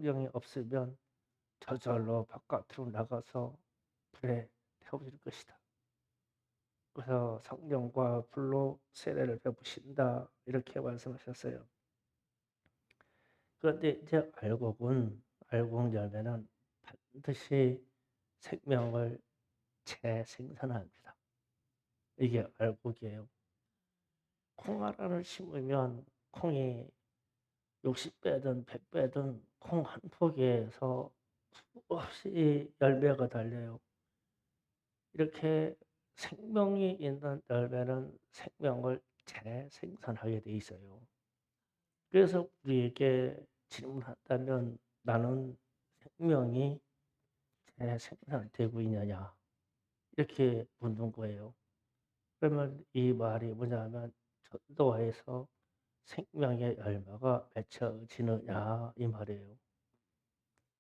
성령이 없으면 저절로 바깥으로 나가서 불에 태워질 것이다. 그래서 성령과 불로 세례를 베푸신다 이렇게 말씀하셨어요. 그런데 이제 알곡 열매는 반드시 생명을 재생산합니다. 이게 알곡이에요. 콩알을 심으면 콩이 60배든 100배든 콩 한 포기에서 수없이 열매가 달려요. 이렇게 생명이 있는 열매는 생명을 재생산하게 돼 있어요. 그래서 우리에게 질문한다면 나는 생명이 재생산되고 있느냐 이렇게 묻는 거예요. 그러면 이 말이 뭐냐면 전도에서 생명의 열매가 맺혀지느냐 이 말이에요.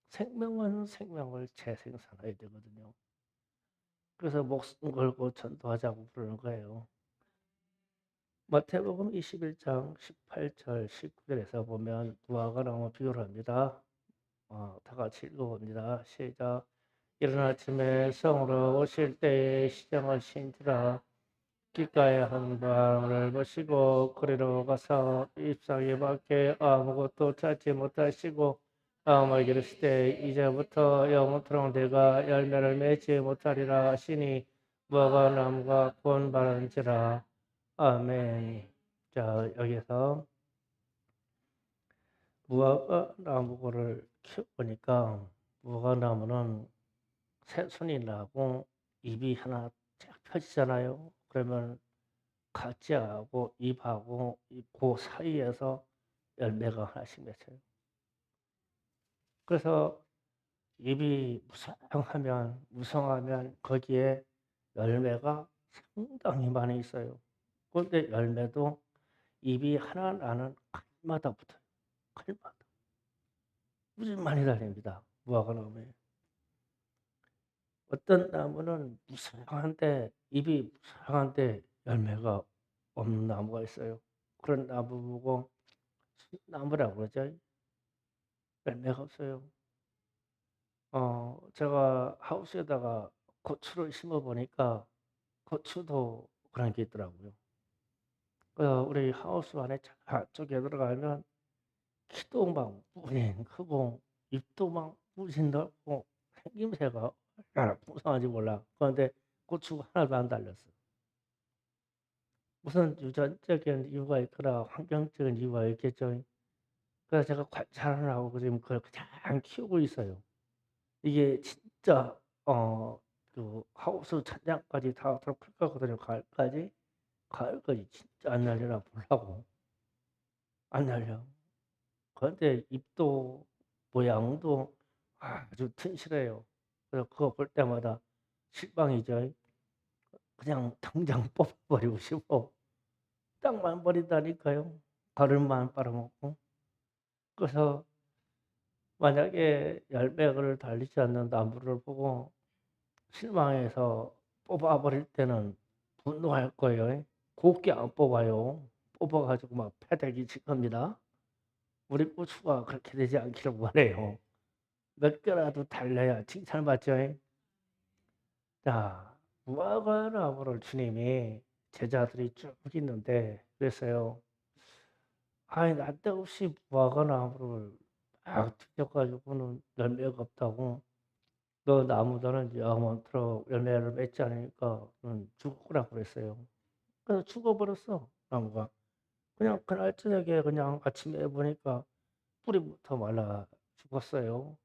생명은 생명을 재생산해야 되거든요. 그래서 목숨 걸고 전도하자고 그러는 거예요. 마태복음 21장 18절 19절에서 보면 무화과 나무 비유를 합니다. 다 같이 읽어봅니다. 시작. 이른 아침에 성으로 오실 때에 시장하신지라 길가에 한 바람을 보시고 거리로 가서 잎사귀 밖에 아무것도 찾지 못하시고 마음을 이르시되 이제부터 영원토록 내가 열매를 맺지 못하리라 하시니 무화과 나무가 곤 바람인지라. 아멘. 자, 여기서 무화과 나무를 키워보니까 무화과 나무는 새순이 나고 잎이 하나 쫙 펴지잖아요. 그러면 가지하고 잎하고 그 사이에서 열매가 하나씩 맺혀요. 그래서 잎이 무성하면 거기에 열매가 상당히 많이 있어요. 그런데 열매도 잎이 하나 나는 칼마다 붙어요. 칼마다. 무지 많이 달립니다. 무화과 나무에. 어떤 나무는 무성한데 잎이 무성한데 열매가 없는 나무가 있어요. 그런 나무 보고 나무라고 그러죠. 열매가 없어요. 제가 하우스에다가 고추를 심어 보니까 고추도 그런 게 있더라고요. 우리 하우스 안에 저쪽에 들어가면 키도 막 뿌린 크고 잎도 막 뿌신 넓고 생김새가 얼마나 풍성한지 몰라. 그런데 고추가 하나도 안 달렸어. 무슨 유전적인 이유가 있거나 환경적인 이유가 있겠죠. 그래서 제가 관찰을 하고 지금 그걸 그냥 키우고 있어요. 이게 진짜 그 하우스 천장까지 다 들어갈 거거든요. 가을까지. 가을까지 진짜 안 날려나 보려고. 안 날려. 그런데 잎도 모양도 아주 튼실해요. 그래서 그거 볼 때마다 실망이죠. 그냥 당장 뽑아버리고 싶어. 땅만 버린다니까요. 가을만 빨아먹고. 그래서 만약에 열매를 달리지 않는 나무를 보고 실망해서 뽑아버릴 때는 분노할 거예요. 곱게 안 뽑아요. 뽑아가지고 막 패대기 칠 겁니다. 우리 고추가 그렇게 되지 않기를 원해요. 몇 개라도 달려야 칭찬받죠. 자, 무화과 나무를 주님이 제자들이 쭉 있는데 그랬어요. 아니, 난데없이 무화과 나무를 막 뒤져가지고는 열매가 없다고. 너 나무들은 영원토록 열매를 맺지 않으니까 죽으라고 그랬어요. 그래서 죽어버렸어, 나무가. 그냥 그날 저녁에 그냥 아침에 보니까 뿌리부터 말라 죽었어요.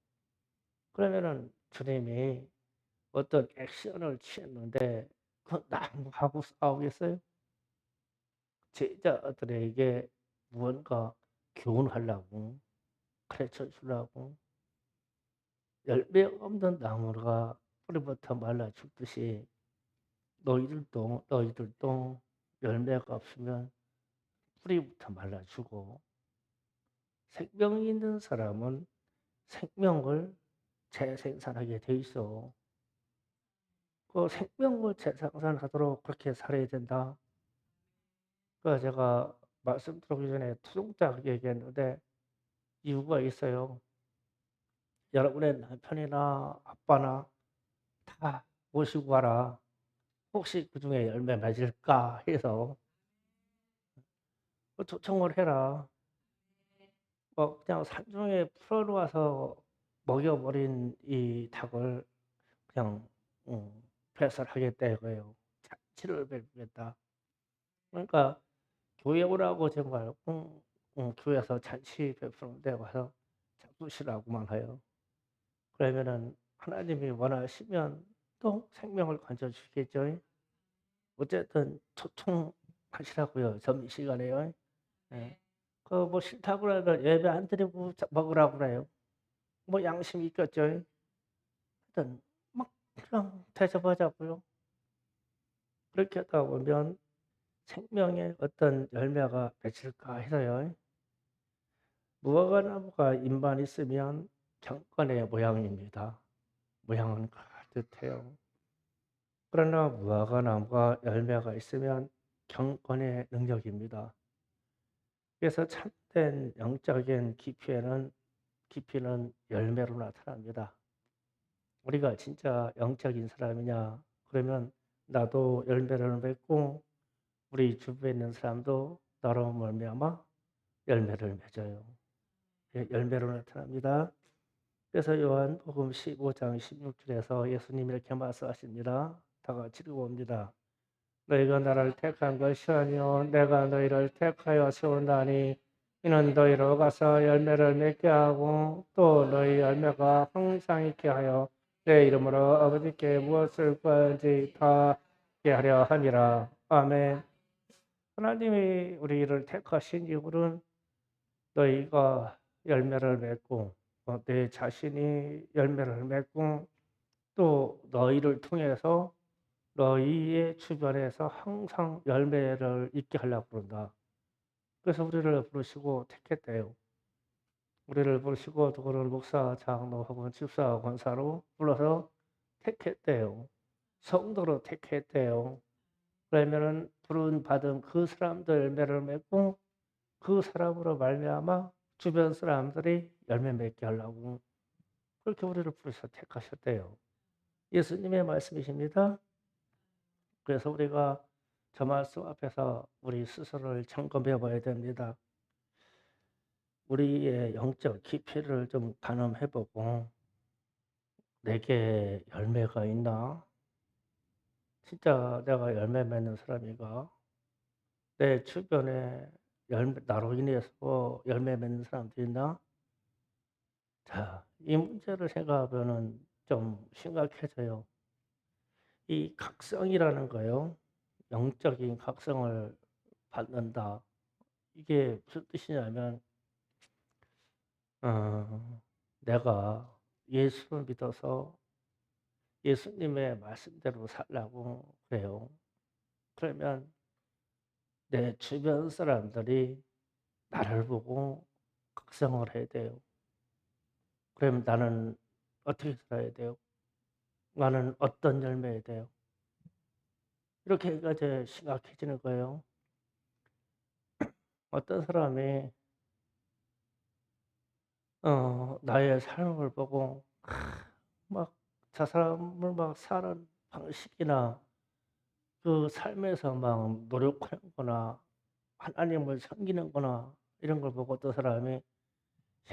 그러면은 주님이 어떤 액션을 취했는데 그 나무하고 싸우겠어요? 제자들에게 무언가 교훈하려고, 가르쳐 주려고 열매 없는 나무가 뿌리부터 말라 죽듯이 너희들도 열매가 없으면 뿌리부터 말라 죽어. 생명이 있는 사람은 생명을 재생산하게 돼 있어. 그 생명을 재생산하도록 그렇게 살아야 된다. 제가 말씀 드리기 전에 투정작 얘기했는데 이유가 있어요. 여러분의 남편이나 아빠나 다 모시고 가라. 혹시 그중에 열매 맺을까 해서 초청을 해라. 뭐 그냥 산중에 풀어 놓아서 먹여 버린 이 닭을 그냥 배설하겠다 이거예요. 잔치를 베푸겠다. 그러니까 교회 오라고 하지 말고 교회에서 잔치 베푸는 데 와서 잡수시라고만 해요. 그러면은 하나님이 원하시면 또 생명을 건져 주시겠죠. 어쨌든 초청하시라고요, 점심시간에요. 예. 그 뭐 싫다고 그러면 예배 안 드리고 먹으라고 그래요. 뭐 양심이 있겠죠. 하여튼 막 그냥 대접하자고요. 그렇게 하다 보면 생명의 어떤 열매가 맺힐까 해서요. 무화과나무가 잎만 있으면 경건의 모양입니다. 모양은 그럴듯해요. 그러나 무화과나무가 열매가 있으면 경건의 능력입니다. 그래서 참된 영적인 깊이는 열매로 나타납니다. 우리가 진짜 영적인 사람이냐? 그러면 나도 열매를 맺고 우리 주변에 있는 사람도 나로 말미암아 열매를 맺어요. 예, 열매로 나타납니다. 그래서 요한복음 15장 16절에서 예수님이 이렇게 말씀하십니다. 다 같이 읽어봅니다. 너희가 나를 택한 것이 아니요 내가 너희를 택하여 세운다니 이는 너희로 가서 열매를 맺게 하고 또 너희 열매가 항상 있게 하여 내 이름으로 아버지께 무엇을 구하는지 다 있게 하려 함이라. 아멘. 하나님이 우리를 택하신 이유는 너희가 열매를 맺고 내 자신이 열매를 맺고 또 너희를 통해서 너희의 주변에서 항상 열매를 있게 하려고 그런다. 그래서 우리를 부르시고 택했대요. 우리를 부르시고 누구를 목사, 장로 혹은 집사, 권사로 불러서 택했대요. 성도로 택했대요. 그러면은 부름 받은 그 사람들 열매를 맺고 그 사람으로 말미암아 주변 사람들이 열매 맺게 하려고 그렇게 우리를 부르셔 택하셨대요. 예수님의 말씀이십니다. 그래서 우리가 저 말씀 앞에서 우리 스스로를 점검해 봐야 됩니다. 우리의 영적 깊이를 좀 가늠해 보고 내게 열매가 있나? 진짜 내가 열매 맺는 사람인가? 내 주변에 나로 인해서 열매 맺는 사람도 있나? 자, 이 문제를 생각하면은 좀 심각해져요. 이 각성이라는 거요. 영적인 각성을 받는다. 이게 무슨 뜻이냐면 내가 예수를 믿어서 예수님의 말씀대로 살라고 그래요. 그러면 내 주변 사람들이 나를 보고 각성을 해야 돼요. 그러면 나는 어떻게 살아야 돼요? 나는 어떤 열매야 돼요? 이렇게가 이제 심각해지는 거예요. 어떤 사람이 나의 삶을 보고 막 저 사람을 막 사는 방식이나 그 삶에서 막 노력하는 거나 하나님을 섬기는 거나 이런 걸 보고 어떤 사람이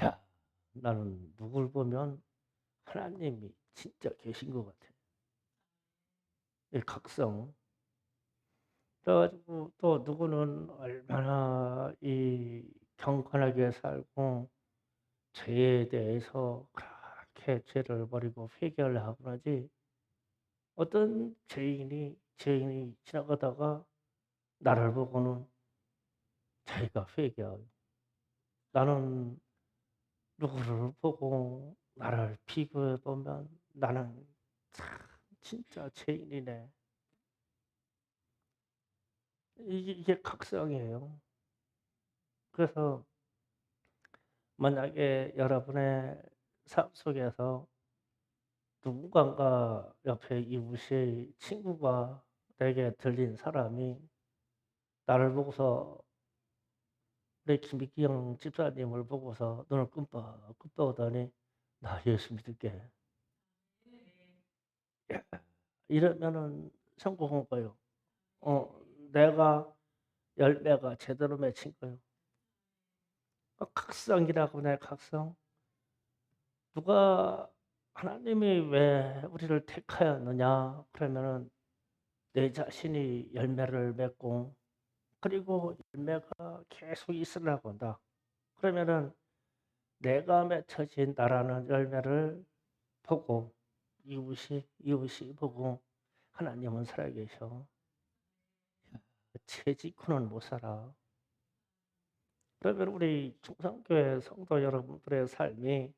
야, 나는 누굴 보면 하나님이 진짜 계신 것 같아. 이 각성. 그래가지고 또 누구는 얼마나 이 경건하게 살고 죄에 대해서 그렇게 죄를 버리고 회개를 하고 나지 어떤 죄인이 지나가다가 나를 보고는 자기가 회개하고 나는 누구를 보고 나를 비교해 보면 나는 참 진짜 죄인이네. 이게 각성이에요. 그래서 만약에 여러분의 삶 속에서 누군가 옆에 이웃의 친구가 내게 들린 사람이 나를 보고서 우리 김기영 집사님을 보고서 눈을 끔뻑끔뻑 하더니 나 예수 믿을게. 이러면은 성공한 거예요. 내가 열매가 제대로 맺힌 거예요. 각성이라고 내 각성. 누가 하나님이 왜 우리를 택하였느냐? 그러면은 내 자신이 열매를 맺고 그리고 열매가 계속 있으려고 한다. 그러면은 내가 맺혀진 나라는 열매를 보고 이웃이 보고 하나님은 살아계셔. 채직구는 못 살아. 그러면 우리 충성교회 성도 여러분들의 삶이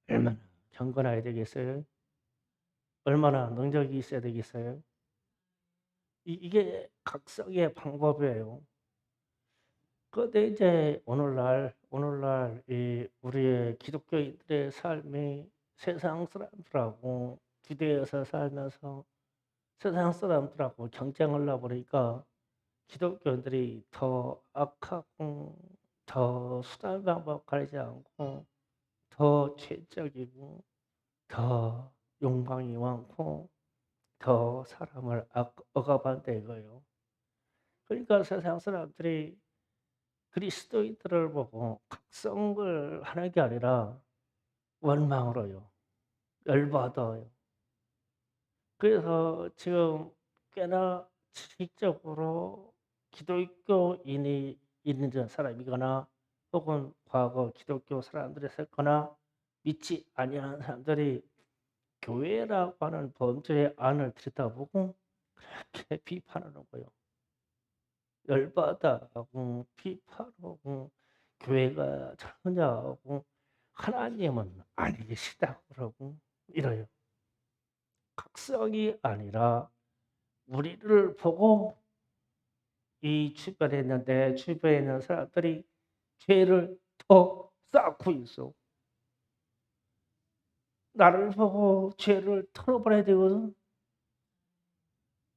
얼마나 경건해야 되겠어요? 얼마나 능력이 있어야 되겠어요? 이게 각성의 방법이에요. 그런데 이제 오늘날 이 우리의 기독교인들의 삶이 세상 사람들하고 기대어서 살면서 세상 사람들하고 경쟁을 하다 보니까 기독교인들이 더 악하고 더 수단 방법 가리지 않고 더 죄적이고 더 욕망이 많고 더 사람을 억압한다 이거예요. 그러니까 세상 사람들이 그리스도인들을 보고 각성을 하는 게 아니라 원망을 해요. 열받아요. 그래서 지금 꽤나 지식적으로 기독교인이 있는 사람이거나 혹은 과거 기독교 사람들이 있었거나 믿지 아니하는 사람들이 교회라고 하는 범죄의 안을 들여다보고 그렇게 비판하는 거예요. 열받아하고 비판하고 교회가 전냐하고 하나님은 아니시다고 그러고 이래요. 각성이 아니라 우리를 보고 이 주변에 있는 내 주변에 있는 사람들이 죄를 더 쌓고 있어. 나를 보고 죄를 털어버려야 되거든.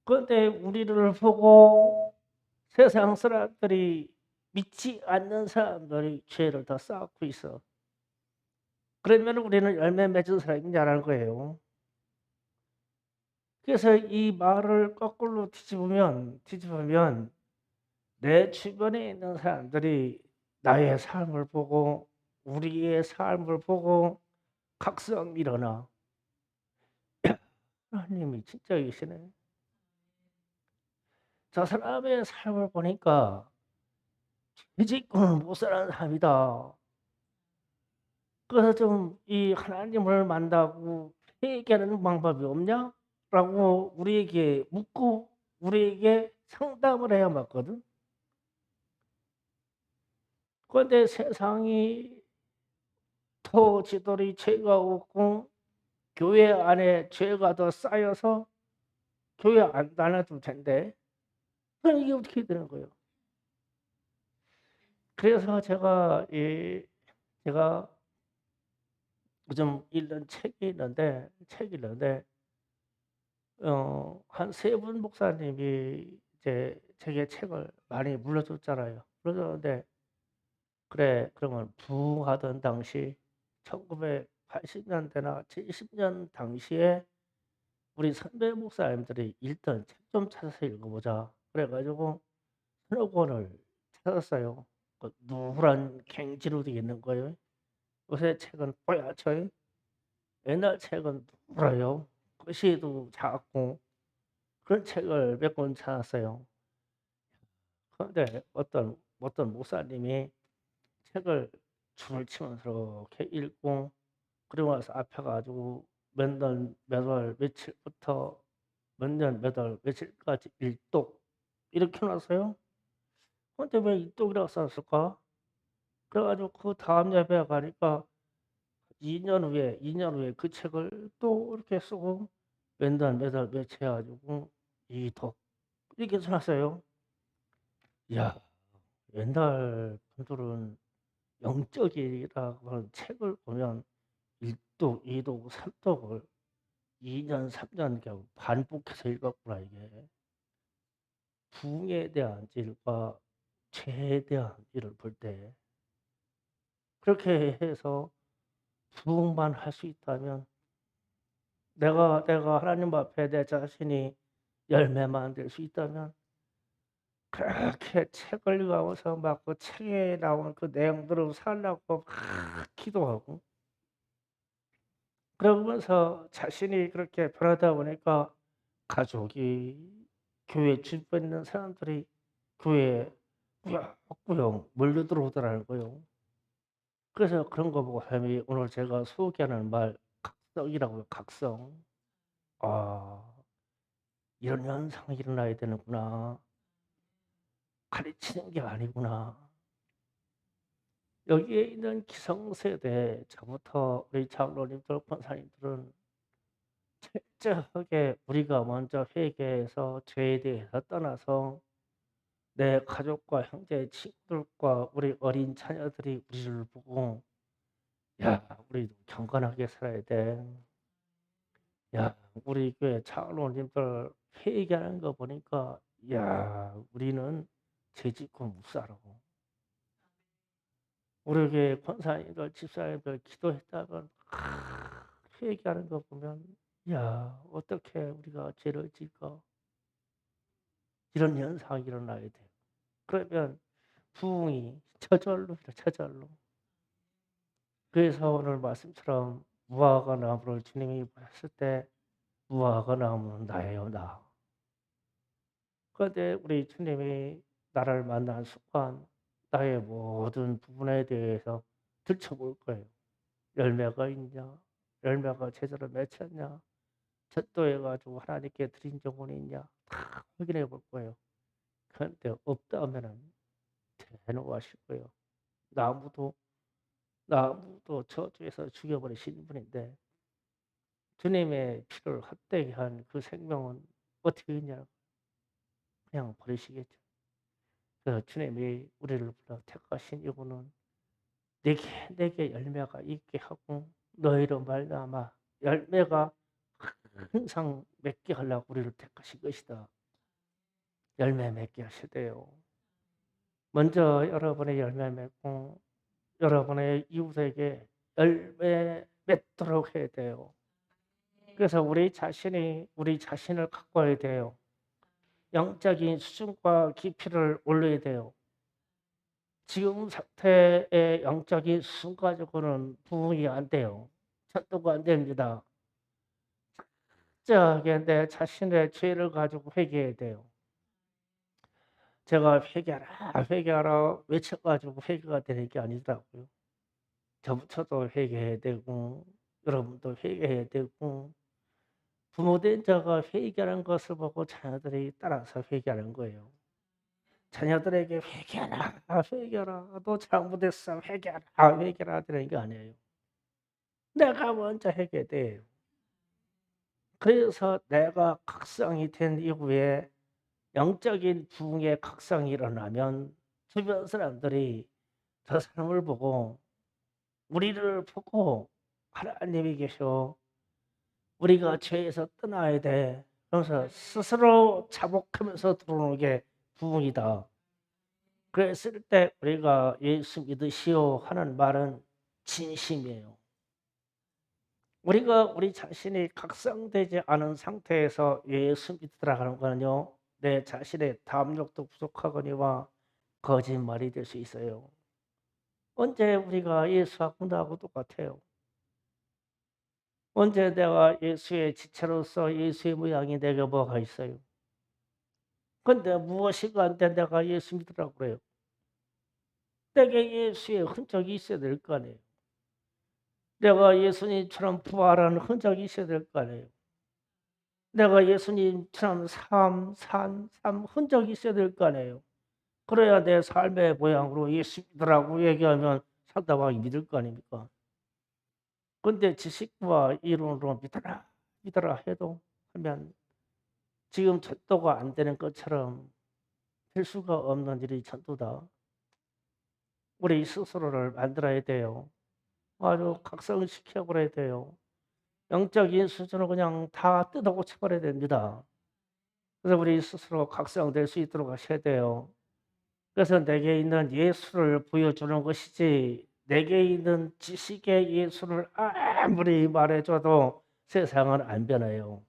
그런데 우리를 보고 세상 사람들이 믿지 않는 사람들이 죄를 더 쌓고 있어. 그러면 우리는 열매 맺은 사람이냐는 거예요. 그래서 이 말을 거꾸로 뒤집으면 내 주변에 있는 사람들이 나의 삶을 보고 우리의 삶을 보고 각성 일어나. 하나님이 진짜 계시네. 저 사람의 삶을 보니까 죄짓고는 못 사는 사람이다. 그래서 좀 이 하나님을 만나고 회개하는 방법이 없냐? 라고 우리에게 묻고 우리에게 상담을 해야 맞거든. 그런데 세상이 터지도록 죄가 없고 교회 안에 죄가 더 쌓여서 교회 안 다녀도 된대. 그럼 이게 어떻게 되는 거예요? 그래서 제가 요즘 읽는 책이 있는데 한 세 분 목사님이 이제 제게 책을 많이 물려줬잖아요. 물려줬는데 그래 그러면 부흥하던 당시 1980년대나 70년 당시에 우리 선배 목사님들이 읽던 책 좀 찾아서 읽어보자. 그래 가지고 서너 권을 찾았어요. 그 누런 갱지로 되어 있는 거예요. 요새 책은 뽀얗죠. 옛날 책은 누래요. 글씨도 작고 그런 책을 몇 권 찾았어요. 그런데 어떤 목사님이 책을 줄을 치면서 이렇게 읽고 그리고 나서 앞에 가지고 몇 월 며칠부터 몇 년 몇 월 며칠까지 일독 이렇게 해 놨어요. 근데 왜 일독이라고 써 놨을까? 그래 가지고 그다음 예배에 가니까 2년 후에 그 책을 또 이렇게 쓰고 몇 월 며칠 해 가지고 이독 이렇게 써 놨어요. 야 옛날 분들은 영적이라고 하는 책을 보면 1독, 2독, 3독을 2년 3년 겨우 반복해서 읽었구나 이게. 부흥에 대한 일과 죄에 대한 일을 볼 때 그렇게 해서 부흥만 할 수 있다면 내가 하나님 앞에 내 자신이 열매만 될 수 있다면 그렇게 책을 읽으면서 막 그 책에 나온 그 내용대로 살라고 막 기도하고 그러면서 자신이 그렇게 변하다 보니까 가족이 교회 주변에 있는 사람들이 교회에 꾸역꾸역 몰려들어오더라고요. 그래서 그런 거 보고 하나님이 오늘 제가 소개하는 말 각성이라고요, 각성. '아 이런 현상이 일어나야 되는구나. 가르치는 게 아니구나.' 여기에 있는 기성세대 저부터 우리 장로님들 권사님들은 철저하게 우리가 먼저 회개해서 죄에 대해서 떠나서 내 가족과 형제 친구들과 우리 어린 자녀들이 우리를 보고 '야 우리도 경건하게 살아야 돼. 야 우리 교회 장로님들 회개하는 거 보니까 야 우리는 죄 짓고 못 살아. 우리 교회 권사님들 집사님들 기도했다가 회개하는 거 보면 '야 어떻게 우리가 죄를 질까?' 이런 현상이 일어나야 돼요. 그러면 부흥이 저절로 일어나요, 저절로. 그래서 오늘 말씀처럼 무화과 나무를 주님이 보셨을 때 무화과 나무는 나예요, 나. 그런데 우리 주님이 나를 만난 순간 나의 모든 부분에 대해서 들춰볼 거예요. 열매가 있냐? 열매가 제대로 맺혔냐? 전도해 가지고 하나님께 드린 적은 있냐? 다 확인해 볼 거예요. 그런데 없다면은 대노하실 거예요. 나무도 나무도 저주해서 죽여버리신 분인데 주님의 피를 헛되게 한 그 생명은 어떻게 했냐? 그냥 버리시겠죠. 그래서 주님이 우리를 불러 택하신 이유는 내게 열매가 있게 하고 너희로 말미암아 열매가 항상 맺게 하려고 우리를 택하신 것이다. 열매 맺게 하시대요. 먼저 여러분의 열매 맺고 여러분의 이웃에게 열매 맺도록 해야 돼요. 그래서 우리 자신을 가꿔야 돼요. 영적인 수준과 깊이를 올려야 돼요. 지금 상태의 영적인 수준 가지고는 부흥이 안 돼요. 전도가 안 됩니다. 철저하게 내 자신의 죄를 가지고 회개해야 돼요. 제가 "회개하라, 회개하라." 외쳐 가지고 회개가 되는 게 아니더라고요. 저부터도 회개해야 되고 여러분도 회개해야 되고 부모된 자가 회개하는 것을 보고 자녀들이 따라서 회개하는 거예요. 자녀들에게 "회개하라, 회개하라. 너 잘못했어. 회개하라, 회개하라." 되는 게 아니에요. 내가 먼저 하게 돼요. 그래서 내가 각성이 된 이후에 영적인 부흥의 각성이 일어나면 주변 사람들이 저 사람을 보고 우리를 보고 '하나님이 계셔. 우리가 죄에서 떠나야 돼.' 그러면서 스스로 자복하면서 들어오는 게 부흥이다. 그랬을 때 우리가 "예수 믿으시오." 하는 말은 진심이에요. 우리가 우리 자신이 각성되지 않은 상태에서 예수 믿으라 하는 거는요. 내 자신의 담력도 부족하거니와 거짓말이 될 수 있어요. 언제 우리가 예수하고 나하고 똑같아요. 언제 내가 예수의 지체로서 예수의 모양이 내게 뭐가 있어요. 근데 무엇이가 안 돼 내가 예수 믿으라고 그래요. 내게 예수의 흔적이 있어야 될 거 아니에요. 내가 예수님처럼 부활하는 흔적이 있어야 될 거 아니에요. 내가 예수님처럼 삶 흔적이 있어야 될 거 아니에요. 그래야 내 삶의 모양으로 예수 믿으라고 얘기하면 상대방이 믿을 거 아닙니까? 근데 지식과 이론으로 믿어라, 믿어라 해도 하면 지금 전도가 안 되는 것처럼 될 수가 없는 일이 전도다. 우리 스스로를 만들어야 돼요. 아주 각성시켜 버려야 돼요. 영적인 수준을 그냥 다 뜯어고쳐 버려야 됩니다. 그래서 우리 스스로 각성될 수 있도록 하셔야 돼요. 그래서 내게 있는 예수를 보여주는 것이지 내게 있는 지식의 예수를 아무리 말해줘도 세상은 안 변해요.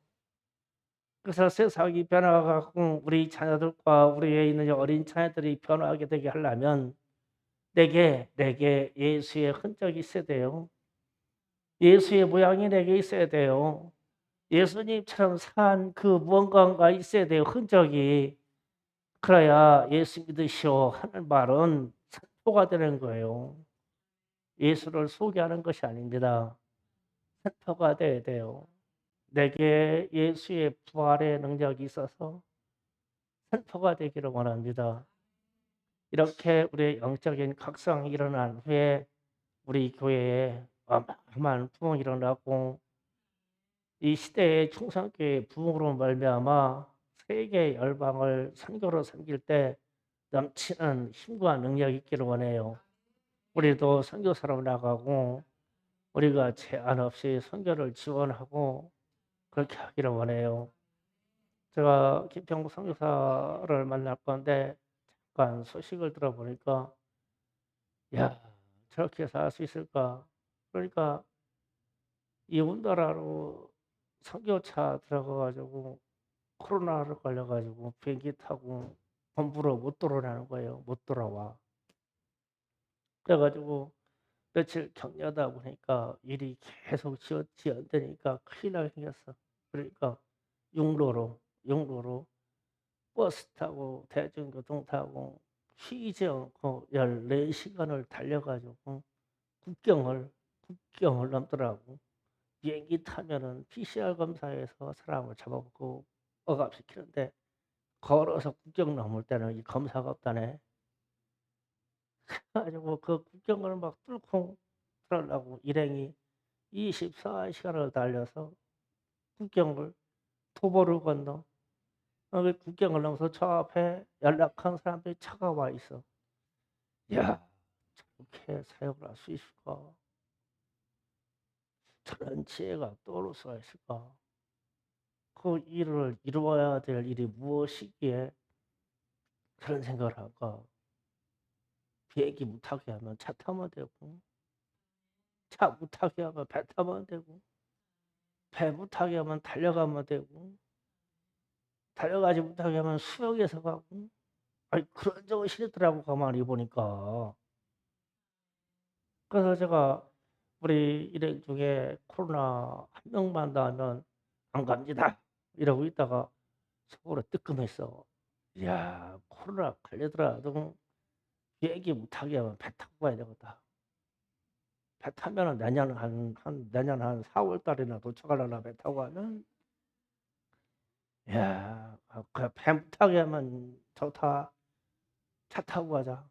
그래서 세상이 변화가고 우리 자녀들과 우리에 있는 어린 자녀들이 변화하게 되게 하려면 내게 예수의 흔적이 있어야 돼요. 예수의 모양이 내게 있어야 돼요. 예수님처럼 산 그 무언가가 있어야 돼요. 흔적이. 그래야 예수 믿으시오 하는 말은 선포가 되는 거예요. 예수를 소개하는 것이 아닙니다. 선포가 돼야 돼요. 내게 예수의 부활의 능력이 있어서 선포가 되기를 원합니다. 이렇게 우리의 영적인 각성이 일어난 후에 우리 교회에 어마어마한 부흥이 일어나고 이 시대의 충성교회 부흥으로 말미암아 세계 열방을 선교로 섬길 때 넘치는 힘과 능력이 있기를 원해요. 우리도 선교사로 나가고 우리가 제한 없이 선교를 지원하고 그렇게 하기를 원해요. 제가 김평국 선교사를 만날 건데 잠깐 소식을 들어보니까 야 저렇게 살 수 있을까? 그러니까 이 운다라로 선교차 들어가가지고 코로나를 걸려가지고 비행기 타고 본부로 못 돌아오는 거예요. 못 돌아와. 그래가지고 며칠 격려하다 보니까 일이 계속 지연되니까 큰일 나게 생겼어. 그러니까 육로로 버스 타고 대중교통 타고 쉬지 않고 14시간을 달려가지고 국경을 넘더라고. 비행기 타면은 PCR 검사에서 사람을 잡아먹고 억압시키는데 걸어서 국경 넘을 때는 이 검사가 없다네. 가지고 그 국경을 막 뚫고 들어가려고 일행이 24시간을 달려서 국경을 도보를 건너. 그 국경을 넘어서 저 앞에 연락한 사람들이 차가 와 있어. 야, 저렇게 사역을 할 수 있을까? 저런 지혜가 떠오를 수가 있을까? 그 일을 이루어야 될 일이 무엇이기에 그런 생각을 할까? 비행기 못 타게 하면 차 타면 되고, 차 못 타게 하면 배 타면 되고, 배 못 타게 하면 달려가면 되고, 달려가지 못하게 하면 수영해서 가고, 아니, 그런 적은 싫더라고, 가만히 보니까. 그래서 제가 우리 일행 중에 코로나 한 명만 나면 안 갑니다. 이러고 있다가 속으로 뜨끔했어. 이야, 코로나 걸리더라도 비행기 못 타게 하면 배 타고 가야 되겠다. 배 타면은 내년 한 4월 달이나 도착하려나 배 타고 가면, 야, 배 못 타게 하면 좋다. 차 타고 가자.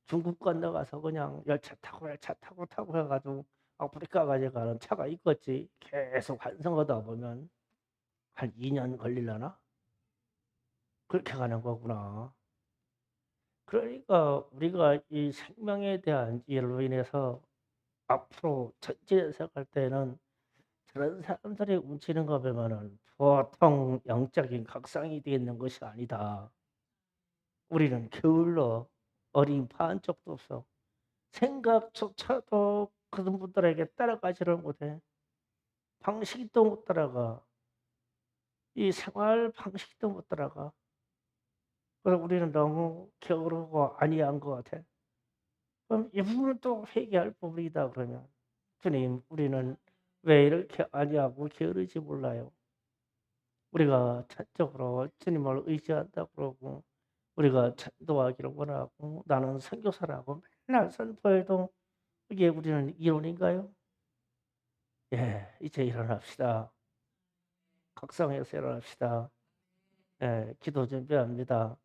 중국 건너가서 그냥 열차 타고 해가지고 아프리카까지 가는 차가 있겠지. 계속 환승하다 보면 한 2년 걸리려나? 그렇게 가는 거구나. 그러니까 우리가 이 생명에 대한 이해로 인해서 앞으로 전진해서 갈 때는 저런 사람들이 움츠리는 거 보면은 보통 영적인 각성이 되어 있는 것이 아니다. 우리는 게을러 어린 파한 적도 없어. 생각조차도 그런 분들에게 따라가지를 못해. 방식도 못 따라가. 이 생활 방식도 못 따라가. 그래서 우리는 너무 게으르고 안이한 것 같아. 그럼 이 부분은 또 회개할 부분이다 그러면 주님 우리는 왜 이렇게 안이하고 게으르지 몰라요. 우리가 전적으로 주님을 의지한다 그러고 우리가 전도하기를 원하고 나는 선교사라고 맨날 선포해도 이게 우리는 이론인가요? 예, 이제 일어납시다. 각성해서 일어납시다. 예, 기도 준비합니다.